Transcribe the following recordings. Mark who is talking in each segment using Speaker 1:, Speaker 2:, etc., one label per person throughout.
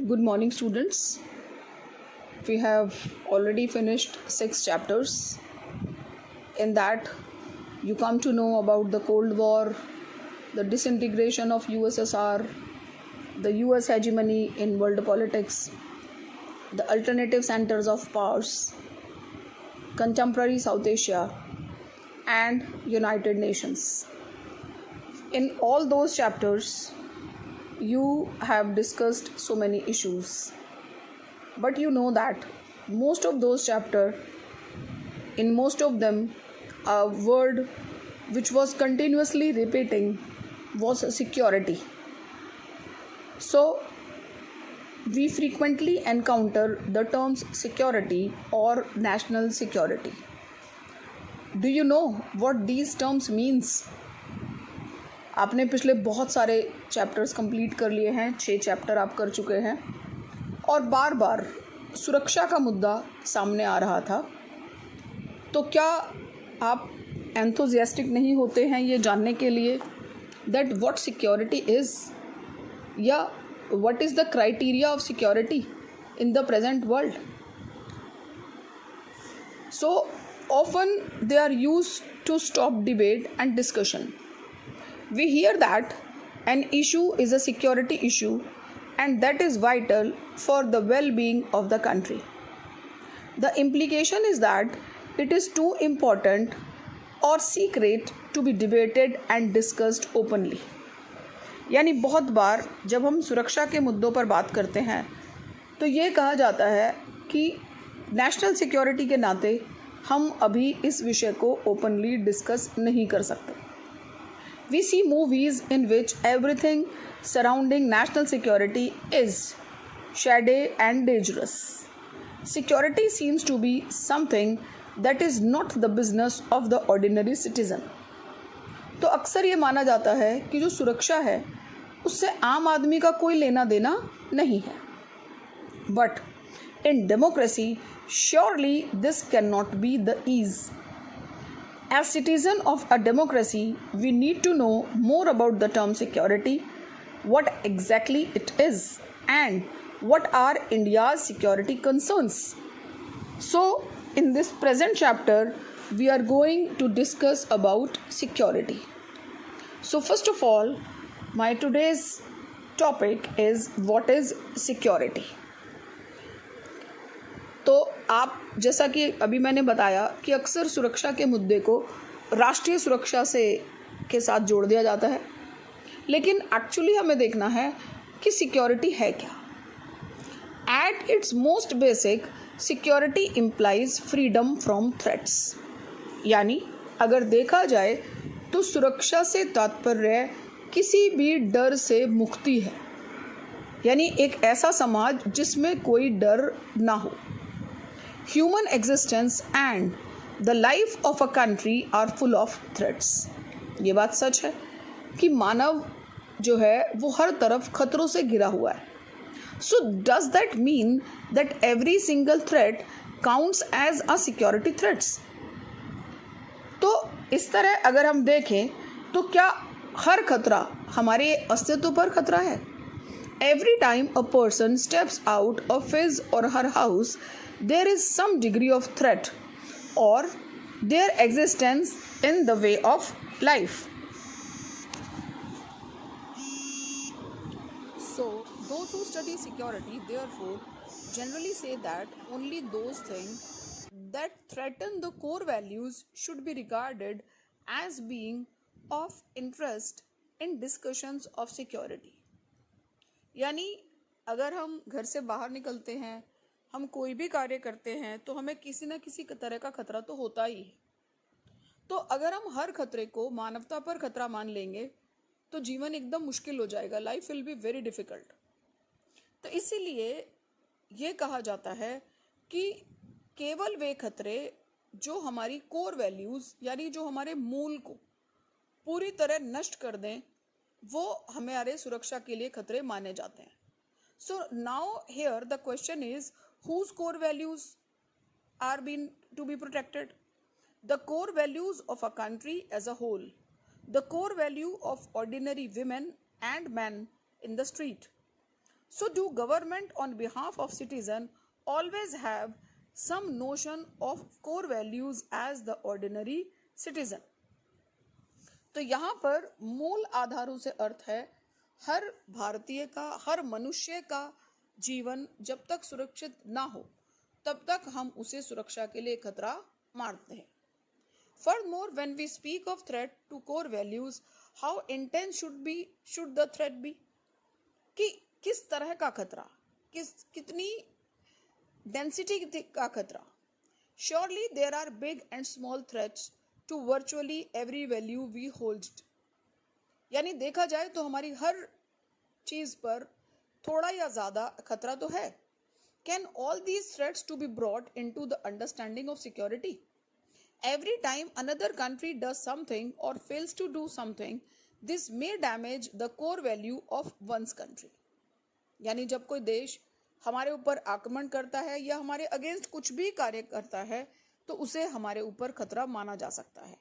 Speaker 1: Good morning, students. We have already finished 6 chapters. In that, you come to know about the Cold War, the disintegration of USSR, the US hegemony in world politics, the alternative centers of powers, contemporary South Asia, and United Nations. In all those chapters, you have discussed so many issues, but you know that most of those chapters, in most of them, a word which was continuously repeating was security. So we frequently encounter the terms security or national security. Do you know what these terms means? आपने पिछले बहुत सारे chapters complete कर लिए हैं, 6 chapter आप कर चुके हैं और बार बार सुरक्षा का मुद्दा सामने आ रहा था। तो क्या आप एंथुजियास्टिक नहीं होते हैं ये जानने के लिए दैट व्हाट सिक्योरिटी इज़ या what is the criteria of security in the present world? So often they are used to stop debate and discussion. We hear that an issue is a security issue and that is vital for the well-being of the country. The implication is that it is too important or secret to be debated and discussed openly. यानी बहुत बार जब हम सुरक्षा के मुद्दों पर बात करते हैं तो ये कहा जाता है कि नेशनल सिक्योरिटी के नाते हम अभी इस विषय को ओपनली डिस्कस नहीं कर सकते. We see movies in which everything surrounding national security is shady and dangerous. Security seems to be something that is not the business of the ordinary citizen. तो अक्सर ये माना जाता है कि जो सुरक्षा है उससे आम आदमी का कोई लेना देना नहीं है. But in democracy, surely this cannot be the ease. As citizen of a democracy, we need to know more about the term security, what exactly it is, and what are India's security concerns. So, in this present chapter, we are going to discuss about security. So, first of all, my today's topic is what is security. तो आप जैसा कि अभी मैंने बताया कि अक्सर सुरक्षा के मुद्दे को राष्ट्रीय सुरक्षा से के साथ जोड़ दिया जाता है, लेकिन एक्चुअली हमें देखना है कि सिक्योरिटी है क्या. At its most basic, security implies freedom from threats. यानी अगर देखा जाए तो सुरक्षा से तात्पर्य किसी भी डर से मुक्ति है, यानी एक ऐसा समाज जिसमें कोई डर ना हो. Human existence and the life of a country are full of threats. ये बात सच है कि मानव जो है वो हर तरफ खतरों से घिरा हुआ है. So does that mean that every single threat counts as a security threats? तो इस तरह अगर हम देखें तो क्या हर खतरा हमारे अस्तित्व पर खतरा है? Every time a person steps out of his or her house, there is some degree of threat or their existence in the way of life. So, those who study security, therefore, generally say that only those things that threaten the core values should be regarded as being of interest in discussions of security. यानी अगर हम घर से बाहर निकलते हैं, हम कोई भी कार्य करते हैं तो हमें किसी न किसी तरह का खतरा तो होता ही है. तो अगर हम हर खतरे को मानवता पर खतरा मान लेंगे तो जीवन एकदम मुश्किल हो जाएगा. Life will be very difficult. तो इसीलिए ये कहा जाता है कि केवल वे खतरे जो हमारी कोर वैल्यूज़ यानी जो हमारे मूल को पूरी तरह नष्ट कर दें वो हमारे सुरक्षा के लिए खतरे माने जाते हैं. So now here the question is, whose core values are being to be protected? The core values of a country as a whole, the core value of ordinary women and men in the street. So do government on behalf of citizen always have some notion of core values as the ordinary citizen? तो यहाँ पर मूल आधारों से अर्थ है हर भारतीय का, हर मनुष्य का जीवन जब तक सुरक्षित ना हो तब तक हम उसे सुरक्षा के लिए खतरा मानते हैं. Furthermore, when we speak of threat to core values, how intense should the threat be? कि किस तरह का खतरा, कितनी डेंसिटी का खतरा. Surely there are big and small threats to virtually every value we hold. यानी देखा जाए तो हमारी हर चीज पर थोड़ा या ज्यादा खतरा तो है. Can all these threats to be brought into the understanding of security? Every time another country does something or fails to do something, this may damage the core value of one's country. यानी जब कोई देश हमारे ऊपर आक्रमण करता है या हमारे अगेंस्ट कुछ भी कार्य करता है तो उसे हमारे ऊपर खतरा माना जा सकता है.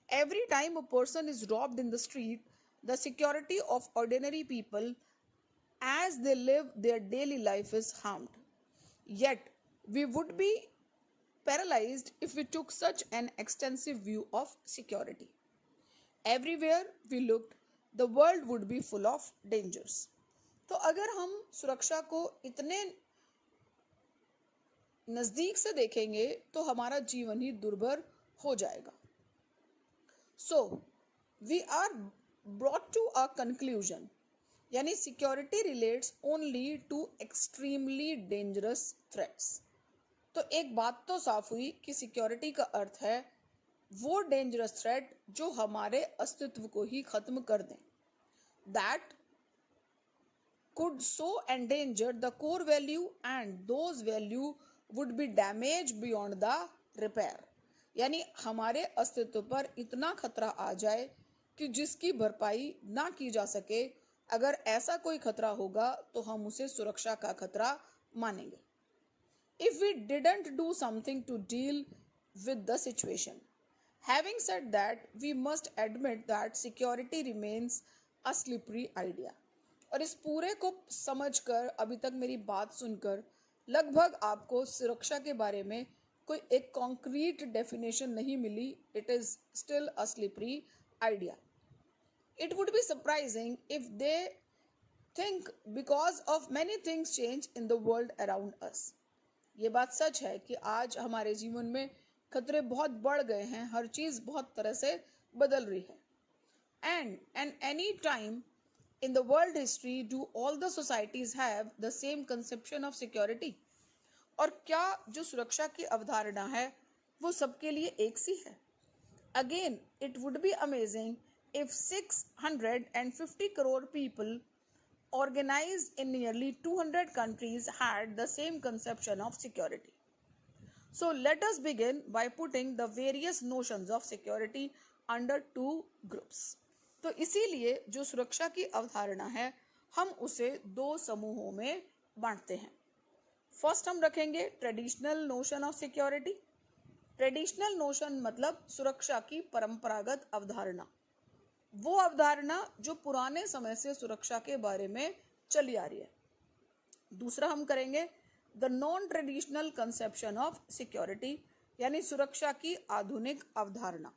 Speaker 1: Every time a person is robbed in the street, the security of ordinary people as they live their daily life is harmed. Yet, we would be paralyzed if we took such an extensive view of security. Everywhere we looked, the world would be full of dangers. तो अगर हम सुरक्षा को इतने नजदीक से देखेंगे तो हमारा जीवन ही दुर्भर हो जाएगा. So, we are brought to a conclusion. यानी security relates only to extremely dangerous threats. तो एक बात तो साफ हुई कि सिक्योरिटी का अर्थ है वो डेंजरस थ्रेट जो हमारे अस्तित्व को ही खत्म कर दें. That could so endanger the core value and those value would be damaged beyond the repair. यानी हमारे अस्तित्व पर इतना खतरा आ जाए कि जिसकी भरपाई ना की जा सके. अगर ऐसा कोई खतरा होगा तो हम उसे सुरक्षा का खतरा मानेंगे. If we didn't do something to deal with the situation. Having said that, we must admit that security remains a slippery idea. और इस पूरे को समझकर, अभी तक मेरी बात सुनकर लगभग आपको सुरक्षा के बारे में कोई एक कॉन्क्रीट डेफिनेशन नहीं मिली. It is still a slippery idea. It would be surprising if they think because of many things change in the world around us. ये बात सच है कि आज हमारे जीवन में खतरे बहुत बढ़ गए हैं, हर चीज बहुत तरह से बदल रही है. And any time in the world history do all the societies have the same conception of security? और क्या जो सुरक्षा की अवधारणा है वो सबके लिए एक सी है? Again, it would be amazing if 650 crore people organized in nearly 200 countries had the same conception of security. So let us begin by putting the various notions of security under two groups. तो इसीलिए जो सुरक्षा की अवधारणा है हम उसे दो समूहों में बांटते हैं. फर्स्ट हम रखेंगे traditional notion of security. Traditional notion मतलब सुरक्षा की परंपरागत अवधारणा, वो अवधारणा जो पुराने समय से सुरक्षा के बारे में चली आ रही है. दूसरा हम करेंगे the non traditional conception of security, यानी सुरक्षा की आधुनिक अवधारणा.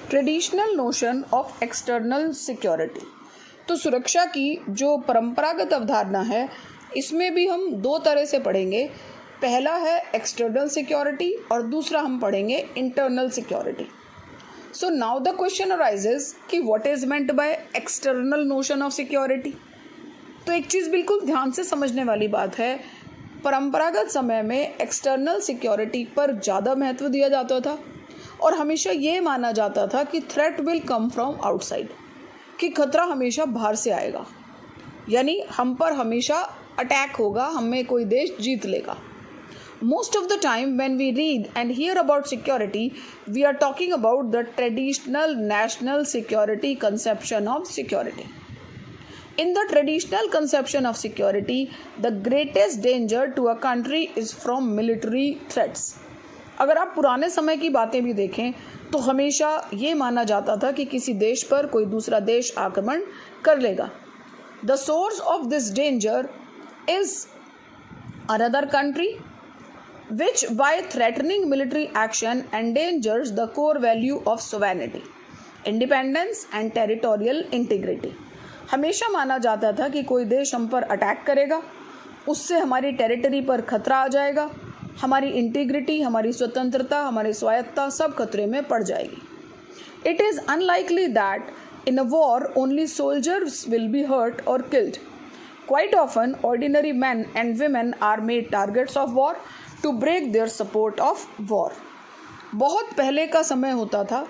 Speaker 1: Traditional notion of external security. तो सुरक्षा की जो परंपरागत अवधारणा है इसमें भी हम दो तरह से पढ़ेंगे. पहला है एक्सटर्नल सिक्योरिटी और दूसरा हम पढ़ेंगे internal security. So now the question arises कि what is meant by external notion of security? तो एक चीज़ बिल्कुल ध्यान से समझने वाली बात है. परंपरागत समय में एक्सटर्नल सिक्योरिटी पर ज़्यादा महत्व दिया जाता था और हमेशा ये माना जाता था कि threat will come from outside, कि खतरा हमेशा बाहर से आएगा, यानी हम पर हमेशा अटैक होगा, हमें कोई देश जीत लेगा. Most of the time when we read and hear about security, we are talking about the traditional national security conception of security. In the traditional conception of security, the greatest danger to a country is from military threats. अगर आप पुराने समय की बातें भी देखें तो हमेशा ये माना जाता था कि किसी देश पर कोई दूसरा देश आक्रमण कर लेगा. The source of this danger is another country which by threatening military action endangers the core value of sovereignty, independence and territorial integrity. हमेशा माना जाता था कि कोई देश हम पर अटैक करेगा, उससे हमारी टेरिटरी पर खतरा आ जाएगा, हमारी इंटीग्रिटी, हमारी स्वतंत्रता, हमारी स्वायत्तता सब खतरे में पड़ जाएगी. It is unlikely that in a war only soldiers will be hurt or killed. Quite often ordinary men and women are made targets of war to break their support of war. बहुत पहले का समय होता था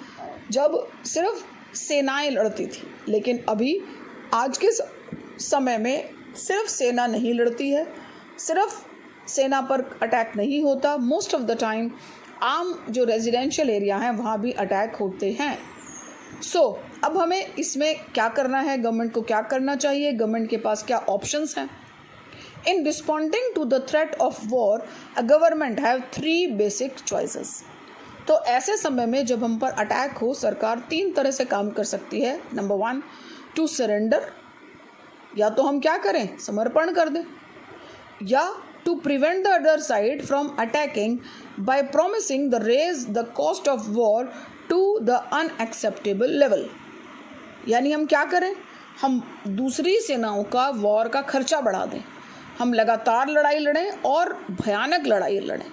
Speaker 1: जब सिर्फ सेनाएं लड़ती थी, लेकिन अभी आज के समय में सिर्फ सेना नहीं लड़ती है, सिर्फ सेना पर अटैक नहीं होता. मोस्ट ऑफ द टाइम आम जो रेजिडेंशियल एरिया हैं वहाँ भी अटैक होते हैं. अब हमें इसमें क्या करना है, गवर्नमेंट को क्या करना चाहिए, गवर्नमेंट के पास क्या ऑप्शंस हैं. In responding to the threat of war a government have 3 basic choices. तो ऐसे समय में जब हम पर अटैक हो, सरकार 3 तरह से काम कर सकती है. नंबर 1, टू सरेंडर, या तो हम क्या करें, समर्पण कर दें, या to prevent the other side from attacking by promising the raise the cost of war to the unacceptable level. यानी हम क्या करें, हम दूसरी सेनाओं का वॉर का खर्चा बढ़ा दें, हम लगातार लड़ाई लड़ें और भयानक लड़ाई लड़ें.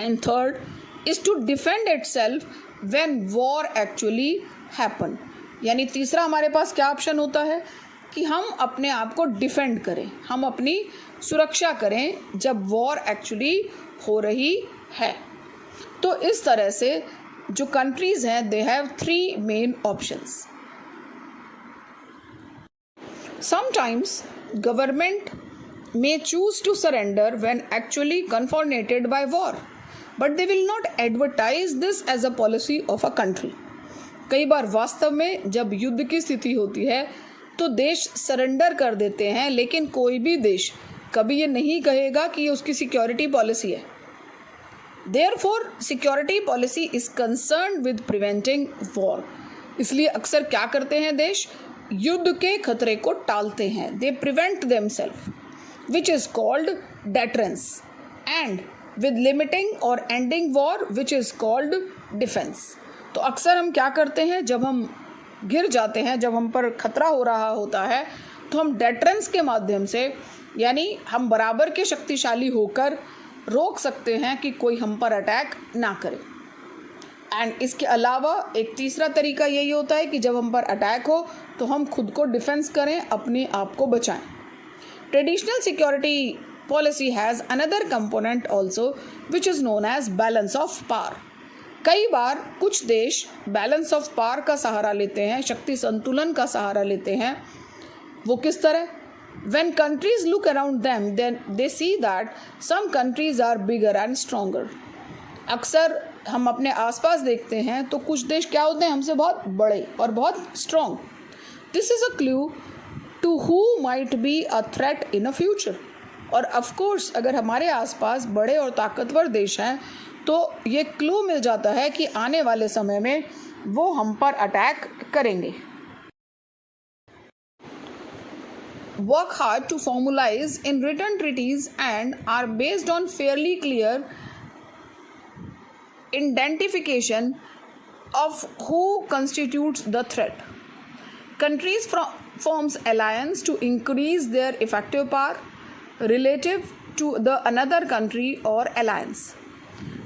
Speaker 1: And third is to defend itself when war actually happen. यानी तीसरा हमारे पास क्या ऑप्शन होता है कि हम अपने आप को डिफेंड करें, हम अपनी सुरक्षा करें जब वॉर एक्चुअली हो रही है. तो इस तरह से जो कंट्रीज हैं they have 3 main options. Sometimes government may choose to surrender when actually confronted by war, but they will not advertise this as a policy of a country. कई बार वास्तव में जब युद्ध की स्थिति होती है तो देश सरेंडर कर देते हैं, लेकिन कोई भी देश कभी ये नहीं कहेगा कि ये उसकी सिक्योरिटी पॉलिसी है. Therefore, security policy is concerned with preventing war. इसलिए अक्सर क्या करते हैं देश, युद्ध के खतरे को टालते हैं. They prevent themselves, which is called deterrence, and with limiting or ending war, which is called defense. तो अक्सर हम क्या करते हैं, जब हम गिर जाते हैं, जब हम पर खतरा हो रहा होता है, तो हम डेटरेंस के माध्यम से, यानी हम बराबर के शक्तिशाली होकर रोक सकते हैं कि कोई हम पर अटैक ना करे. एंड इसके अलावा एक तीसरा तरीका यही होता है कि जब हम पर अटैक हो तो हम खुद को डिफेंस करें, अपने आप को बचाएं. Traditional security policy has another component also, which is known as balance of power. कई बार कुछ देश बैलेंस ऑफ पावर का सहारा लेते हैं, शक्ति संतुलन का सहारा लेते हैं. वो किस तरह? When countries look around them, then they see that some countries are bigger and stronger. अक्सर हम अपने आसपास देखते हैं तो कुछ देश क्या होते हैं, हमसे बहुत बड़े और बहुत strong. This is a clue to who might be a threat in a future. और ऑफ कोर्स अगर हमारे आसपास बड़े और ताकतवर देश हैं तो ये क्लू मिल जाता है कि आने वाले समय में वो हम पर अटैक करेंगे. Work hard to formalize in written treaties and are based on fairly clear identification of who constitutes the threat. Countries forms alliance to increase their effective power relative to the another country or alliance.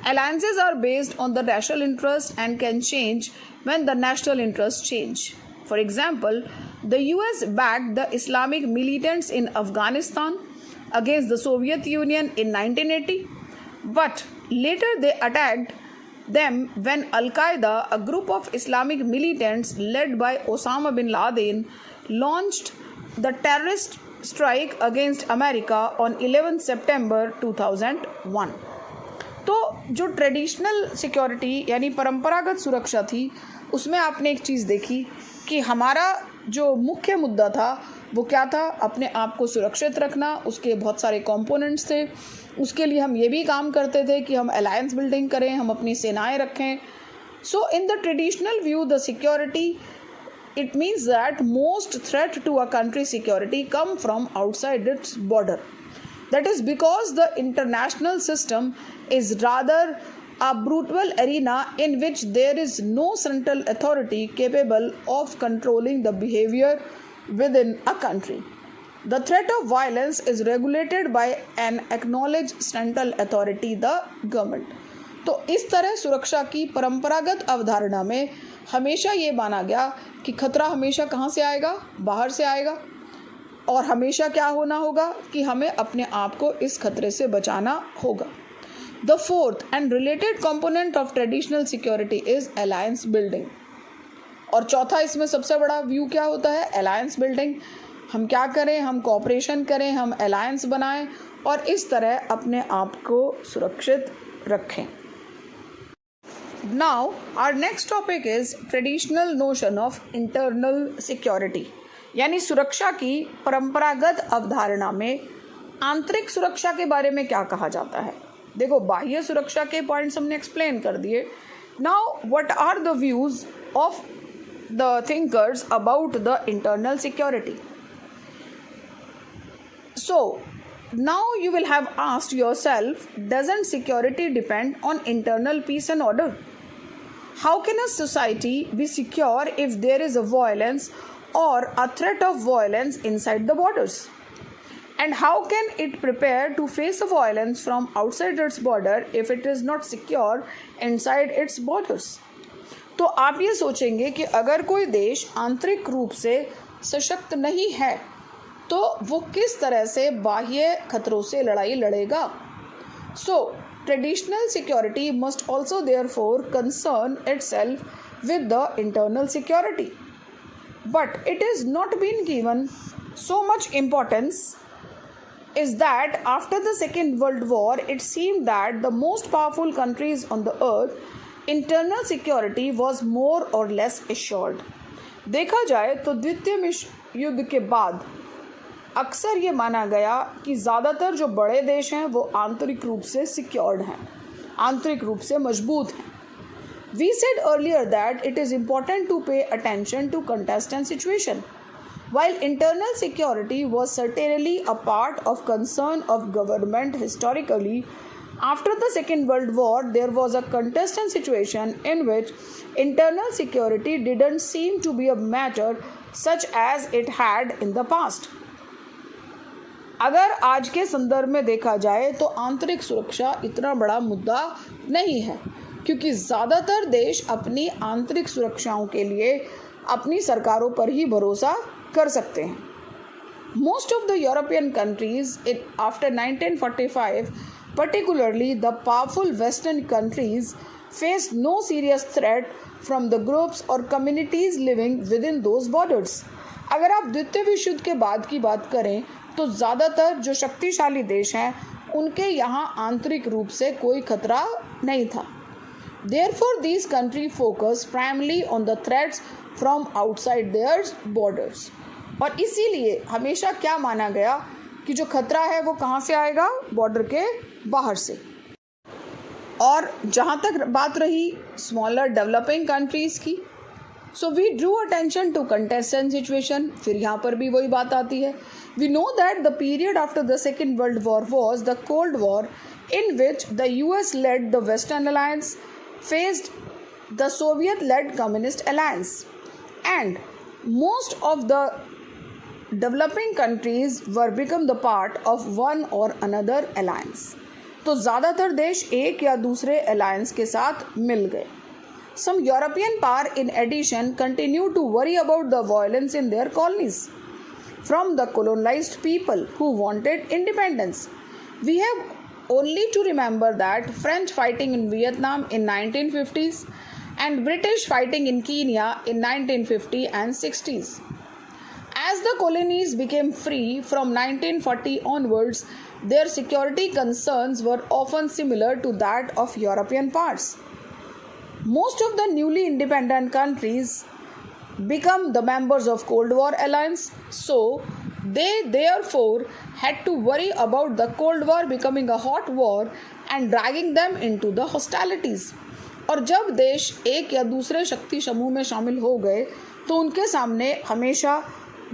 Speaker 1: Alliances are based on the national interest and can change when the national interests change. For example, the US backed the Islamic militants in Afghanistan against the Soviet Union in 1980, but later they attacked them when Al-Qaeda, a group of Islamic militants led by Osama bin Laden, launched the terrorist strike against America on 11 September 2001. तो जो traditional security यानी परंपरागत सुरक्षा थी, उसमें आपने एक चीज़ देखी कि हमारा जो मुख्य मुद्दा था वो क्या था, अपने आप को सुरक्षित रखना. उसके बहुत सारे कंपोनेंट्स थे. उसके लिए हम ये भी काम करते थे कि हम अलायंस बिल्डिंग करें, हम अपनी सेनाएं रखें. So in the traditional view the security it means that most threat to a country's security come from outside its border. That is because the international system is rather a brutal arena in which there is no central authority capable of controlling the behavior within a country. The threat of violence is regulated by an acknowledged central authority, the government. तो इस तरह सुरक्षा की परंपरागत अवधारणा में हमेशा ये माना गया कि खतरा हमेशा कहाँ से आएगा, बाहर से आएगा, और हमेशा क्या होना होगा कि हमें अपने आप को इस खतरे से बचाना होगा. The fourth and related component of traditional security is alliance building. और चौथा इसमें सबसे बड़ा व्यू क्या होता है, अलायंस बिल्डिंग. हम क्या करें, हम कोऑपरेशन करें, हम अलायंस बनाएं और इस तरह अपने आप को सुरक्षित रखें. Now our next topic is traditional notion of internal security. यानी सुरक्षा की परंपरागत अवधारणा में आंतरिक सुरक्षा के बारे में क्या कहा जाता है. देखो, बाह्य सुरक्षा के पॉइंट्स हमने एक्सप्लेन कर दिए. Now what are the views of the thinkers about the internal security. So, now you will have asked yourself, doesn't security depend on internal peace and order? How can a society be secure if there is a violence or a threat of violence inside the borders? And how can it prepare to face a violence from outside its border if it is not secure inside its borders? तो आप ये सोचेंगे कि अगर कोई देश आंतरिक रूप से सशक्त नहीं है तो वो किस तरह से बाह्य खतरों से लड़ाई लड़ेगा. So traditional security must also therefore concern itself with the internal security, but it is not been given so much importance is that after the Second World War it seemed that the most powerful countries on the earth internal security was more or less assured. देखा जाए तो द्वितीय विश्व युद्ध के बाद अक्सर ये माना गया कि ज़्यादातर जो बड़े देश हैं वो आंतरिक रूप से सिक्योर्ड हैं, आंतरिक रूप से मजबूत हैं. We said earlier that it is important to pay attention to contestant situation. While internal security was certainly a part of concern of government historically, after the Second World War there was a contestant situation in which internal security didn't seem to be a matter such as it had in the past. अगर आज के संदर्भ में देखा जाए तो आंतरिक सुरक्षा इतना बड़ा मुद्दा नहीं है, क्योंकि ज़्यादातर देश अपनी आंतरिक सुरक्षाओं के लिए अपनी सरकारों पर ही भरोसा कर सकते हैं. Most of the European countries after 1945, particularly the powerful western countries, faced no serious threat from the groups or communities living within those borders. अगर आप द्वितीय विश्व युद्ध के बाद की बात करें तो ज़्यादातर जो शक्तिशाली देश हैं उनके यहाँ आंतरिक रूप से कोई खतरा नहीं था. Therefore, these countries focus primarily on the threats from outside their borders. और इसीलिए हमेशा क्या माना गया कि जो खतरा है वो कहाँ से आएगा, बॉर्डर के बाहर से. और जहाँ तक बात रही स्मॉलर डेवलपिंग कंट्रीज़ की, so we drew attention to contestant situation. फिर यहाँ पर भी वही बात आती है. We know that the period after the Second World War was the Cold War, in which the US led the Western Alliance faced the Soviet-led Communist Alliance, and most of the developing countries were become the part of one or another alliance. तो ज़्यादातर देश एक या दूसरे alliance के साथ मिल गए. Some European power in addition continue to worry about the violence in their colonies from the colonized people who wanted independence. We have only to remember that French fighting in Vietnam in 1950s and British fighting in Kenya in 1950 and 60s. As the colonies became free from 1940 onwards, their security concerns were often similar to that of European powers. Most of the newly independent countries become the members of Cold War alliance, so they therefore had to worry about the Cold War becoming a hot war and dragging them into the hostilities. और जब देश एक या दूसरे शक्ति समूह में शामिल हो गए तो उनके सामने हमेशा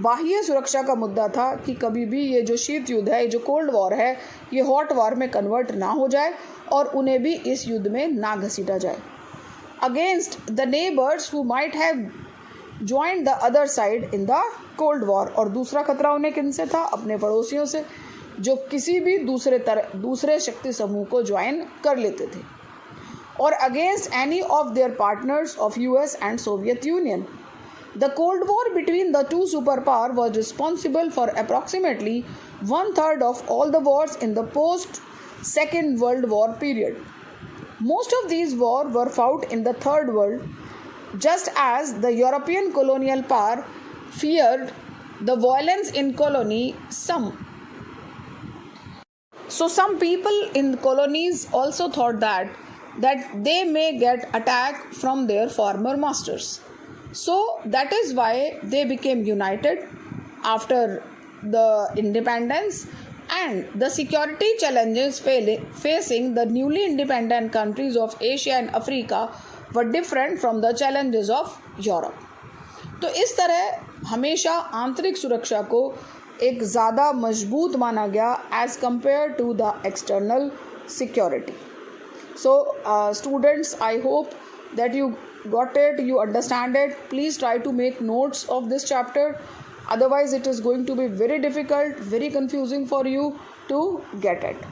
Speaker 1: बाह्य सुरक्षा का मुद्दा था कि कभी भी ये जो शीत युद्ध है, ये जो कोल्ड वॉर है, ये हॉट वॉर में कन्वर्ट ना हो जाए और उन्हें भी इस युद्ध में ना घसीटा जाए। Against the neighbours who might have joined the other side in the cold war, और दूसरा खतरा उन्हें किनसे था? अपने पड़ोसियों से, जो किसी भी दूसरे शक्ति समूह को ज्वाइन कर लेते थे, और against any of their partners of US and Soviet union. The Cold War between the two superpowers was responsible for approximately 1/3 of all the wars in the post-Second World War period. Most of these wars were fought in the Third World, just as the European colonial power feared the violence in colony. So some people in colonies also thought that they may get attacked from their former masters. So that is why they became united after the independence, and the security challenges facing the newly independent countries of Asia and Africa were different from the challenges of Europe. तो इस तरह हमेशा आंतरिक सुरक्षा को एक ज़्यादा मजबूत माना गया as compare to the external security. So students, I hope that you got it, you understand it. Please try to make notes of this chapter, otherwise it is going to be very difficult, very confusing for you to get it.